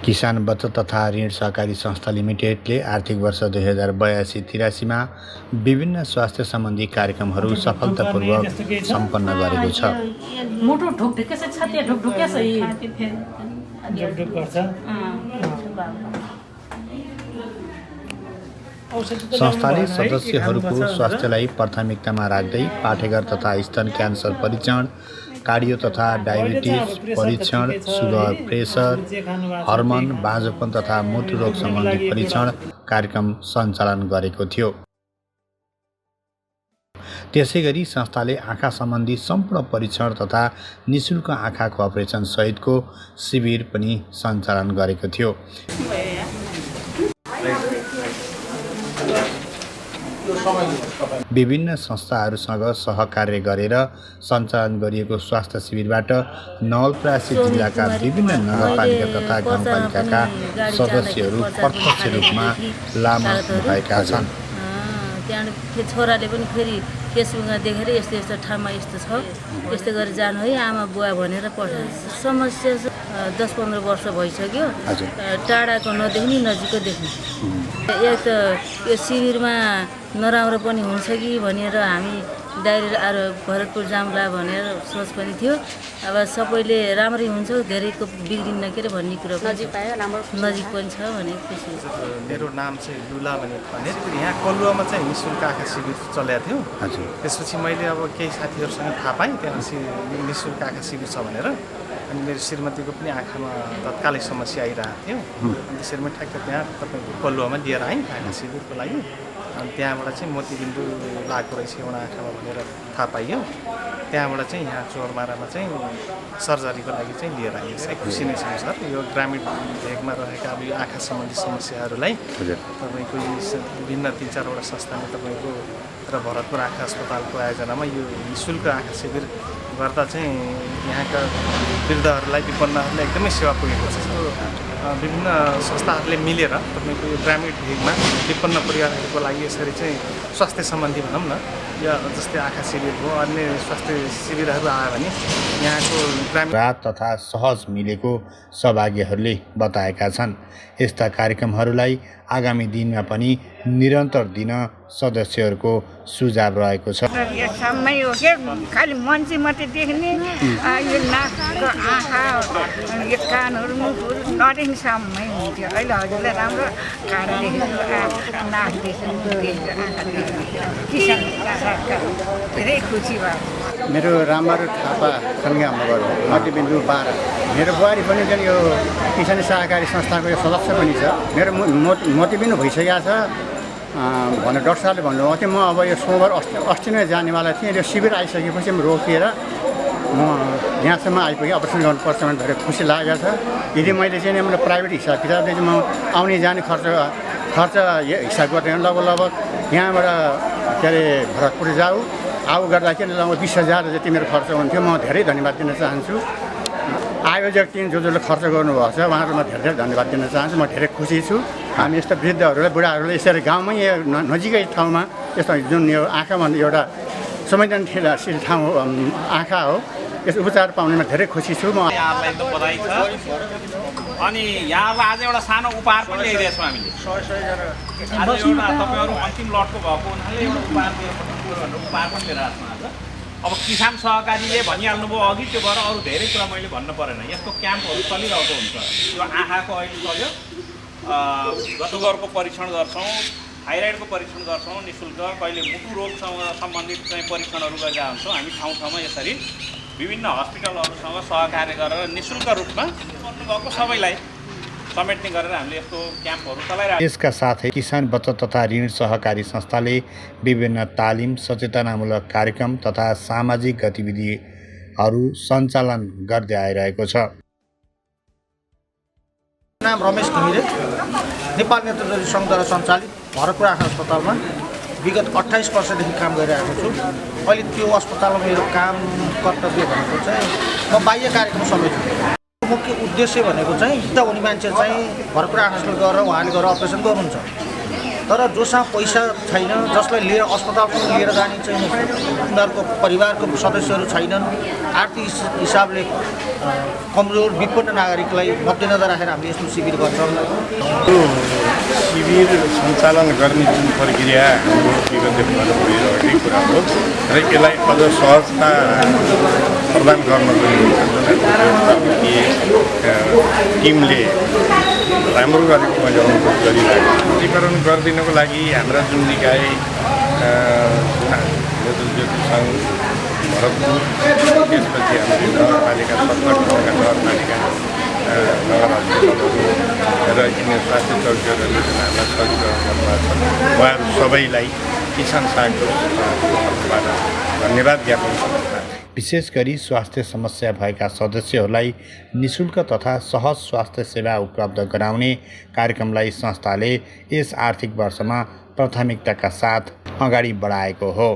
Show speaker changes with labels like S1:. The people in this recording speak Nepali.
S1: किसान बचत तथा ऋण सहकारी संस्था लिमिटेडले आर्थिक वर्ष 2082-83मा विभिन्न स्वास्थ्य सम्बन्धी कार्यक्रमहरू सफलतापूर्वक सम्पन्न गरेको छ।
S2: मोटो ढोक्दै कसै छाती ढोक कसै
S1: संस्थाले सदस्यहरूको स्वास्थ्यलाई प्राथमिकतामा राख्दै पाठेघर तथा स्तन क्यान्सर परीक्षण, कार्डियो तथा डायबिटिज परीक्षण, सुगर, प्रेसर, हर्मोन, बाँझोपन तथा मूत्ररोग सम्बन्धी परीक्षण कार्यक्रम सञ्चालन गरेको थियो। त्यसैगरी संस्थाले आँखा सम्बन्धी सम्पूर्ण परीक्षण तथा निशुल्क आँखाको अपरेसन सहितको शिविर पनि सञ्चालन गरेको थियो। विभिन्न संस्थाहरूसँग सहकार्य गरेर सञ्चालन गरिएको स्वास्थ्य शिविरबाट नवलपरासी जिल्लाका विभिन्न नगरपालिका तथा गाउँपालिकाका सदस्यहरू प्रत्यक्ष रूपमा लाभान्वित भएका छन्।
S3: त्यहाँदेखि छोराले पनि फेरि फेसबुकमा देखेर यस्तो यस्तो ठाउँमा यस्तो छ, यस्तो गरेर जानु है आमा बुवा भनेर पठाएको। समस्या 10-15 वर्ष भइसक्यो, टाढाको नदेख्ने नजिकको देख्ने। एक त यो शिविरमा नराम्रो पनि हुन्छ कि भनेर हामी डाइरेक्ट भरतपुर जाउँला भनेर सोच पनि थियो। अब सबैले राम्रै हुन्छ, धेरैको बिग्रिन्न के अरे भन्ने कुरो नजिक पनि छ भने खुसी छ।
S4: मेरो नाम चाहिँ लुला भने यहाँ कलुवामा चाहिँ निःशुल्क आँखा शिविर चलेको थियो। त्यसपछि मैले अब केही साथीहरूसँग थाहा पाएँ त्यहाँ निःशुल्क आँखा शिविर छ भनेर। अनि मेरो श्रीमतीको पनि आँखामा तत्कालै समस्या आइरहेको थियो। अनि त्यसरी म ठ्याक्क त्यहाँ तपाईँको कलुवामा लिएर आएँ आँखा शिविरको लागि। अनि त्यहाँबाट चाहिँ मोतीबिन्दु लागेको रहेछ एउटा आँखामा भनेर थाहा पाइयो। त्यहाँबाट चाहिँ यहाँ चोरमारामा चाहिँ सर्जरीको लागि चाहिँ लिएर आइयो। चाहिँ खुसी नै छ सर। यो ग्रामीण भेगमा रहेका अब यो आँखा सम्बन्धी समस्याहरूलाई तपाईँको विभिन्न 3-4वटा संस्थाले तपाईँको र भरतपुर आँखा अस्पतालको आयोजनामा यो निःशुल्क आँखा शिविर गर्दा चाहिँ यहाँका वृद्धहरूलाई विपन्नहरूलाई एकदमै सेवा पुगेको छ। विभिन्न संस्थाहरूले मिलेर तपाईँको यो ग्रामीण भेगमा विपन्न परिवारहरूको लागि यसरी चाहिँ स्वास्थ्य सम्बन्धी भनौँ न, या जस्तै आँखा शिविर हो, अन्य स्वास्थ्य शिविरहरू आयो भने यहाँको ग्रामीण
S1: रात तथा सहज मिलेको सहभागीहरूले बताएका छन्। यस्ता कार्यक्रमहरूलाई आगामी दिनमा पनि निरन्तर दिन सदस्यहरूको सुझाव रहेको छ।
S5: यो समय हो के खालि मान्छे मात्रै देख्ने, यो नाकको आँखा यो कानहरू मुखहरू नदेख्ने समय हुन्थ्यो। अहिले हजुरलाई राम्रो कान देख्नु, नाक देख्नु, आँखा देख्नु, किसान धेरै खुसी भयो।
S6: मेरो रामबहादुर थापा खन्गा मगर हो, मोतीबिन्दु 12। मेरो बुहारी पनि यो किसान सहकारी संस्थाको यो सदस्य पनि छ। मेरो मोतीबिन्दु भइसकेको छ भनेर डाक्टर साहबले भन्नुभएको थियो। म अब यो सोमबार अस्ति नै जानेवाला थिएँ। यो शिविर आइसकेपछि म रोकिएर म यहाँसम्म आइपुगेँ। अपरेसन गर्नुपर्छ भने धेरै खुसी लागेको छ। यदि मैले चाहिँ मेरो प्राइभेट हिसाब किताबले चाहिँ म आउने जाने खर्च हिसाब गर्दैन, लगभग यहाँबाट के अरे भरतपुर आऊ गर्दाखेरि लगभग 20,000 जति मेरो खर्च हुन्थ्यो। म धेरै धन्यवाद दिन चाहन्छु। आयोजक टिम जसले खर्च गर्नुभएको छ उहाँहरूलाई म धेरै धन्यवाद दिन चाहन्छु। म धेरै खुसी छु। हामी यस्तो वृद्धहरूलाई बुढाहरूलाई यसरी गाउँमै नजिकै ठाउँमा यस्तो जुन यो आँखामा एउटा संवेदनशील ठाउँ आँखा हो, यस उपचार पाउनेमा धेरै खुसी छु। म
S7: यहाँलाई त बधाई छ। अनि यहाँलाई आज एउटा सानो उपहार पनि ल्याइदिएको छौँ हामीले। आज एउटा तपाईँहरू अन्तिम लटको भएको हुनाले एउटा उपहार पनि लिएर आएको छौँ आज। अब किसान सहकारीले भनिहाल्नुभयो अघि, त्यो भएर अरू धेरै कुरा मैले भन्नु परेन। यस्तो क्याम्पहरू चलिरहेको हुन्छ। यो आँखाको अहिले चल्यो, गतगरको परीक्षण गर्छौँ, थाइरोइडको परीक्षण गर्छौँ निःशुल्क, कहिले मुटु रोगसँग सम्बन्धित चाहिँ परीक्षणहरू गरिरहेका हुन्छौँ। हामी ठाउँ ठाउँमा यसरी विभिन्न हस्पिटलहरूसँग सहकार्य गरेर निःशुल्क रूपमा गर्नुभएको सबैलाई समेट्ने गरेर हामीले यस्तो क्याम्पहरू चलाइरहेको छौँ।
S1: यसका साथै किसान बचत तथा ऋण सहकारी संस्थाले विभिन्न तालिम, सचेतनामूलक कार्यक्रम तथा सामाजिक गतिविधिहरू सञ्चालन गर्दै आइरहेको छ।
S8: नाम रमेश घिमिरे, नेपाल नेत्रजरी सङ्घद्वारा सञ्चालित भरतपुर आँखा अस्पतालमा विगत 28 वर्षदेखि काम गरिरहेको छु। अहिले त्यो अस्पतालमा मेरो काम कर्तव्य भनेको चाहिँ म बाह्य कार्यक्रम समेत मुख्य उद्देश्य भनेको चाहिँ हुने मान्छे चाहिँ भरतपुर आँखा अस्पताल गएर उहाँले गएर अपरेसन गर्नुहुन्छ। तर जोसँग पैसा छैन, जसलाई लिएर अस्पतालसम्म लिएर जाने चाहिँ उनीहरूको परिवारको सदस्यहरू छैनन्, आर्थिक हिसाबले कमजोर विपन्न नागरिकलाई मध्यनजर राखेर हामीले यस्तो शिविर गर्छौँ।
S9: शिविर सञ्चालन गर्ने जुन प्रक्रिया हाम्रो विगतदेखि भइरहेकै कुरा हो र यसलाई अझ सहजता प्रदान गर्नको निम्ति टिमले राम्रो गरेको मैले अनुभव गरिरहेको छु। टीकाकरण गरिदिनको लागि हाम्रा जुन निकाय ज्योति सङ्घ भरतपुर, त्यसपछि हाम्रो नगरपालिका 17 ठाउँका नगरपालिका नगर अस्पतालहरू र यिनी स्वास्थ्य चौकीहरूले जुन हामीलाई सहयोग गर्नुभएको छ, उहाँहरू सबैलाई किसान सागको तर्फबाट धन्यवाद ज्ञापन गर्न चाहन्छु।
S1: विशेष गरी स्वास्थ्य समस्या भएका सदस्यहरूलाई निःशुल्क तथा सहज स्वास्थ्य सेवा उपलब्ध गराउने कार्यक्रमलाई संस्थाले यस आर्थिक वर्षमा प्राथमिकताका साथ अगाडि बढाएको हो।